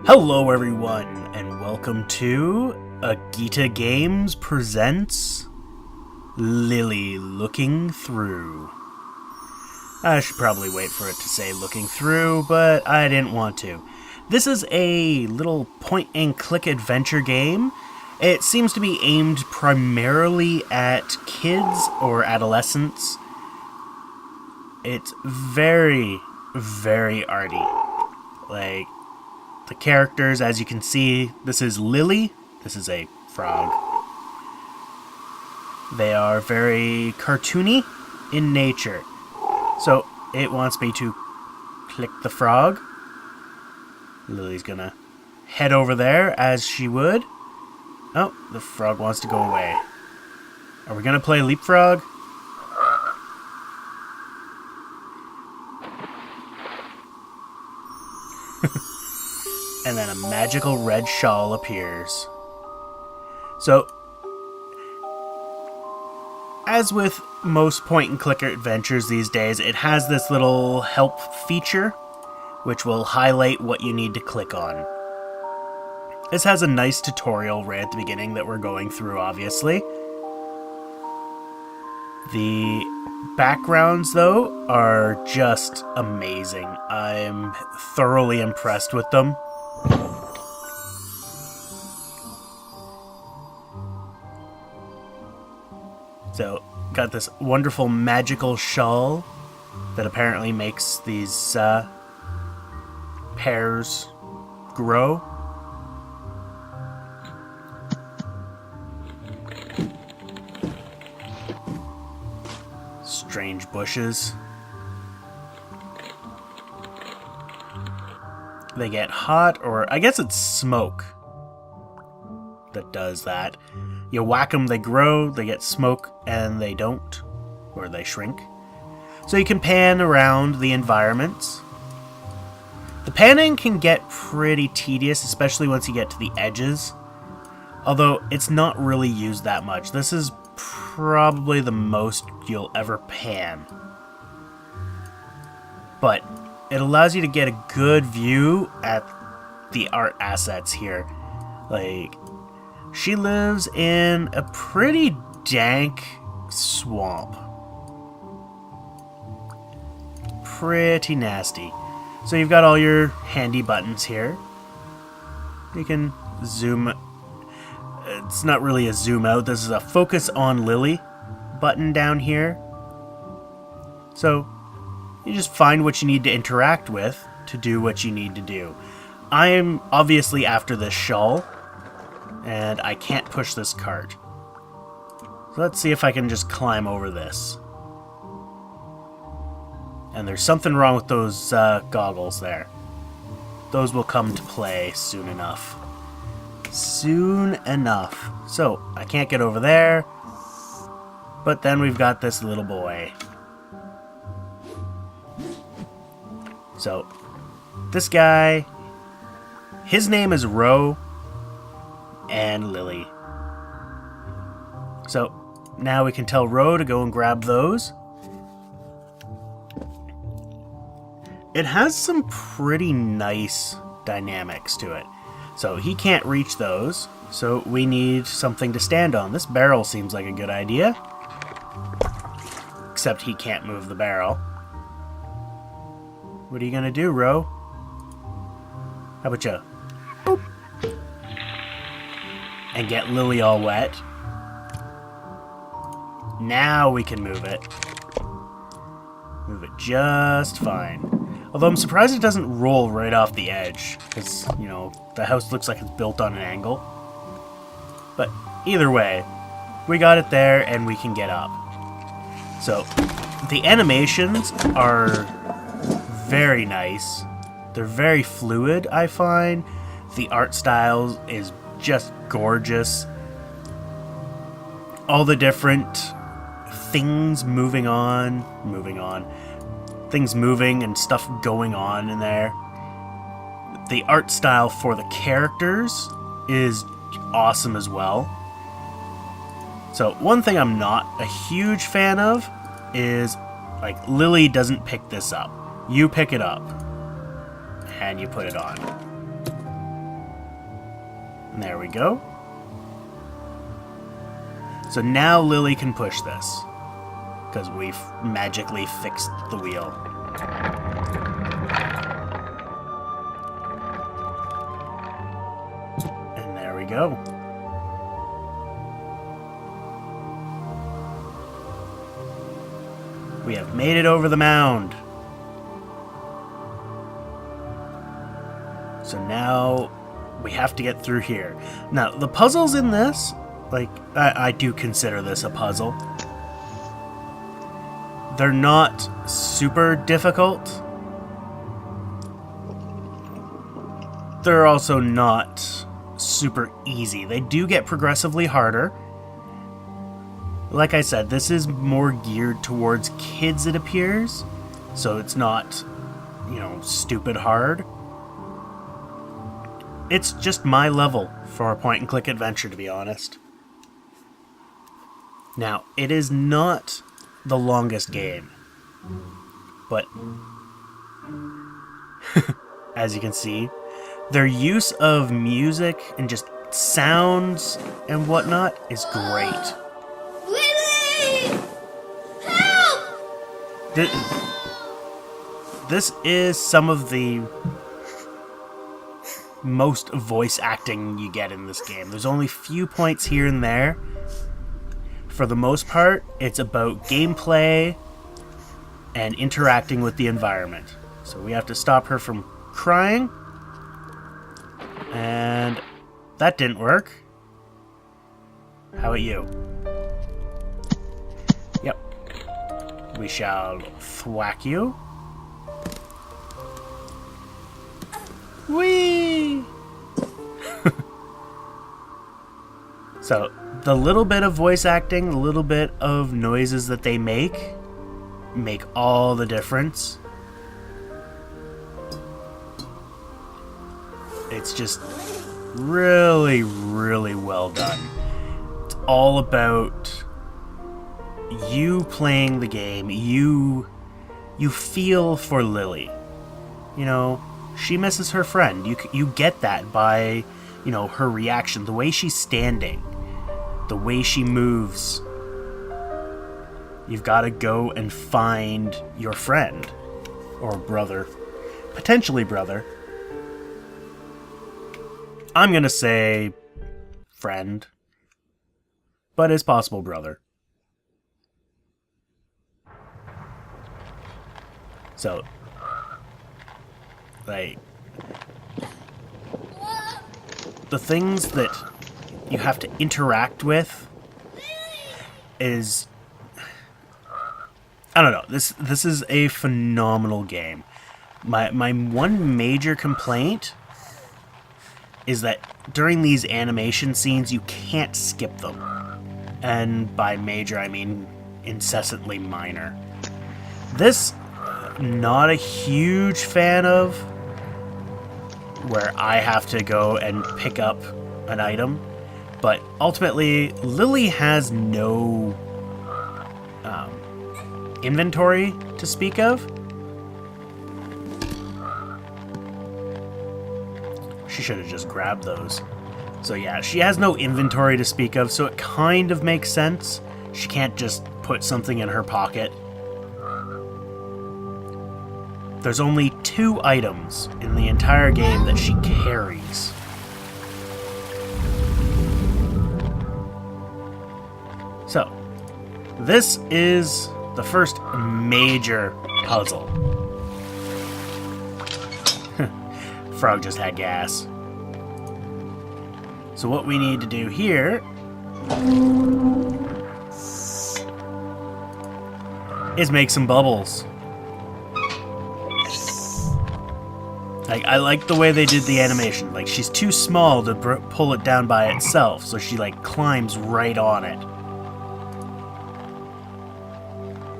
Hello everyone, and welcome to Agita Games presents Lilly Looking Through. I should probably wait for it to say looking through, but I didn't want to. This is a little point-and-click adventure game. It seems to be aimed primarily at kids or adolescents. It's very, very arty. Like, the characters, as you can see, this is Lilly. This is a frog. They are very cartoony in nature. So, it wants me to click the frog. Lily's gonna head over there as she would. Oh, the frog wants to go away. Are we gonna play leapfrog? And then a magical red shawl appears. So, as with most point-and-click adventures these days, it has this little help feature, which will highlight what you need to click on. This has a nice tutorial right at the beginning that we're going through, obviously. The backgrounds, though, are just amazing. I'm thoroughly impressed with them. So, got this wonderful magical shawl that apparently makes these pears grow. Strange bushes. They get hot, or I guess it's smoke that does that. You whack them, they grow, they get smoke, and they don't, or they shrink. So you can pan around the environments. The panning can get pretty tedious, especially once you get to the edges. Although, it's not really used that much. This is probably the most you'll ever pan. But it allows you to get a good view at the art assets here. Like, she lives in a pretty dank swamp. Pretty nasty. So you've got all your handy buttons here. You can zoom. It's not really a zoom out. This is a focus on Lilly button down here. So you just find what you need to interact with to do what you need to do. I am obviously after this shawl, and I can't push this cart. So let's see if I can just climb over this. And there's something wrong with those goggles there. Those will come to play soon enough. Soon enough. So, I can't get over there. But then we've got this little boy. So, this guy, his name is Ro and Lilly. So, now we can tell Ro to go and grab those. It has some pretty nice dynamics to it. So he can't reach those, so we need something to stand on. This barrel seems like a good idea. Except he can't move the barrel. What are you gonna do, Ro? How about you? Boop. And get Lilly all wet. Now we can move it. Move it just fine. Although I'm surprised it doesn't roll right off the edge, because, you know, the house looks like it's built on an angle. But either way, we got it there and we can get up. So, the animations are very nice. They're very fluid, I find. The art style is just gorgeous. All the different things moving on. Things moving and stuff going on in there. The art style for the characters is awesome as well. So one thing I'm not a huge fan of is, like, Lilly doesn't pick this up. You pick it up and you put it on. There we go. So now Lilly can push this, because we've magically fixed the wheel. And there we go. We have made it over the mound. So now we have to get through here. Now, the puzzles in this, like, I do consider this a puzzle. They're not super difficult. They're also not super easy. They do get progressively harder. Like I said, this is more geared towards kids, it appears. So it's not, you know, stupid hard. It's just my level for a point-and-click adventure, to be honest. Now, it is not the longest game, but as you can see, their use of music and just sounds and whatnot is great. Lilly! Help! This is some of the most voice acting you get in this game. There's only few points here and there. For the most part, it's about gameplay and interacting with the environment. So we have to stop her from crying. And that didn't work. How about you? Yep. We shall thwack you. Whee! So, the little bit of voice acting, the little bit of noises that they make all the difference. It's just really, really well done. It's all about you playing the game. You feel for Lilly. You know, she misses her friend. You get that by, you know, her reaction, the way she's standing, the way she moves. You've got to go and find your friend or brother, potentially brother. I'm going to say friend, but it's possible brother. So, like, the things that you have to interact with is, I don't know, this is a phenomenal game. My one major complaint is that during these animation scenes you can't skip them. And by major I mean incessantly minor. This, not a huge fan of, where I have to go and pick up an item. But ultimately, Lilly has no inventory to speak of. She should have just grabbed those. So yeah, she has no inventory to speak of, so it kind of makes sense. She can't just put something in her pocket. There's only 2 items in the entire game that she carries. So, this is the first major puzzle. Frog just had gas. So what we need to do here is make some bubbles. Like, I like the way they did the animation. Like, she's too small to pull it down by itself, so she, like, climbs right on it.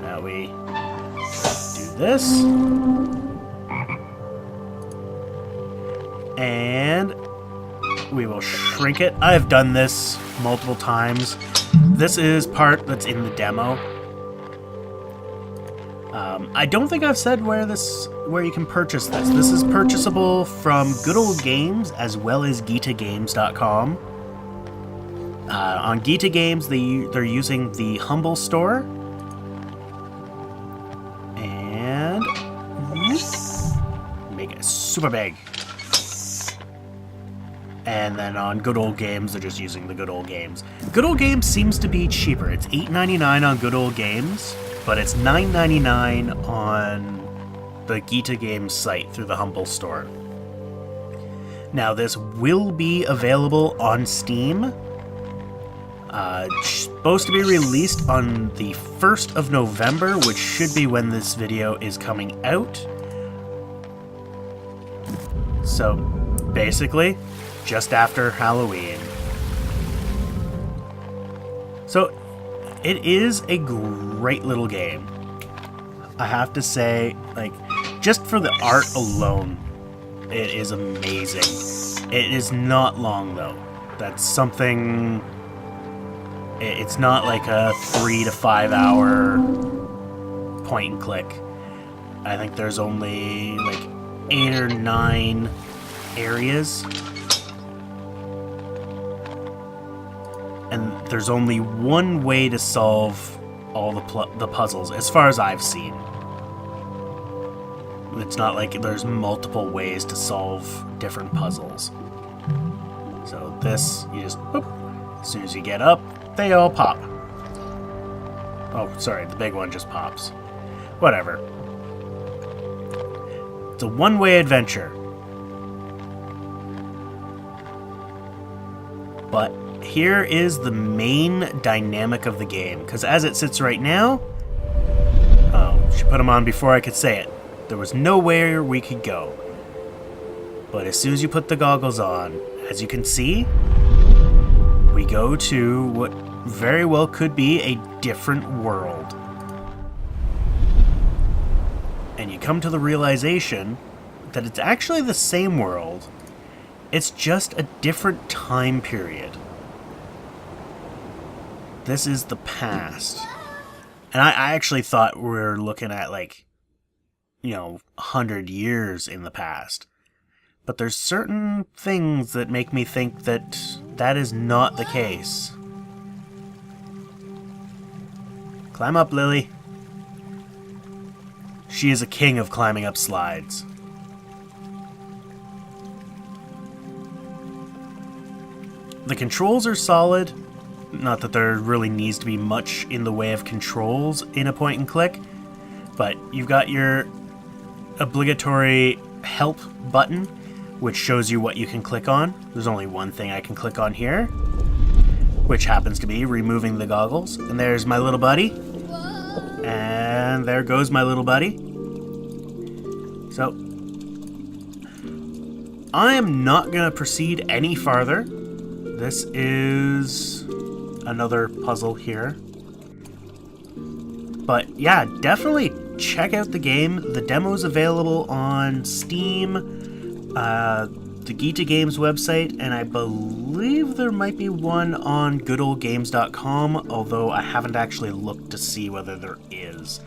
Now we do this. And we will shrink it. I've done this multiple times. This is part that's in the demo. I don't think I've said where you can purchase this. This is purchasable from Good Old Games as well as GitaGames.com. On Gita Games, they're using the Humble Store. And make it super big. And then on Good Old Games, they're just using the Good Old Games. Good Old Games seems to be cheaper. It's $8.99 on Good Old Games, but it's $9.99 on the Gita Games site through the Humble Store. Now, this will be available on Steam. Supposed to be released on the 1st of November, which should be when this video is coming out. So, basically, just after Halloween. So, it is a great little game. I have to say, like, just for the art alone, it is amazing. It is not long, though. That's something... It's not like a 3 to 5 hour point and click. I think there's only like 8 or 9 areas. And there's only one way to solve all the puzzles, as far as I've seen. It's not like there's multiple ways to solve different puzzles. So this, you just, boop, as soon as you get up, they all pop. Oh, sorry, the big one just pops. Whatever. It's a one-way adventure. But here is the main dynamic of the game, because as it sits right now... Oh, she put them on before I could say it. There was nowhere we could go. But as soon as you put the goggles on, as you can see, we go to what very well could be a different world. And you come to the realization that it's actually the same world, it's just a different time period. This is the past. And I actually thought we were looking at, like, 100 years in the past. But there's certain things that make me think that that is not the case. Climb up, Lilly. She is a king of climbing up slides. The controls are solid. Not that there really needs to be much in the way of controls in a point and click, but you've got your obligatory help button, which shows you what you can click on. There's only one thing I can click on here, which happens to be removing the goggles. And there's my little buddy. And there goes my little buddy. So, I am not going to proceed any farther. This is another puzzle here. But yeah, definitely check out the game. The demo's available on Steam, the Gita Games website, and I believe there might be one on goodoldgames.com, although I haven't actually looked to see whether there is.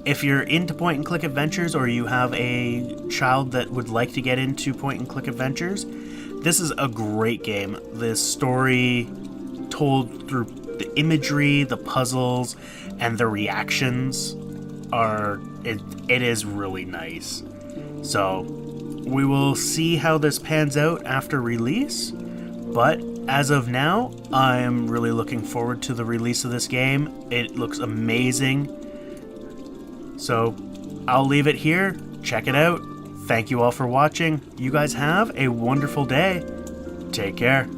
If you're into point-and-click adventures, or you have a child that would like to get into point-and-click adventures, this is a great game. The story told through the imagery, the puzzles, and the reactions it is really nice. So we will see how this pans out after release, but as of now, I am really looking forward to the release of this game. It looks amazing. So I'll leave it here. Check it out. Thank you all for watching. You guys have a wonderful day. Take care.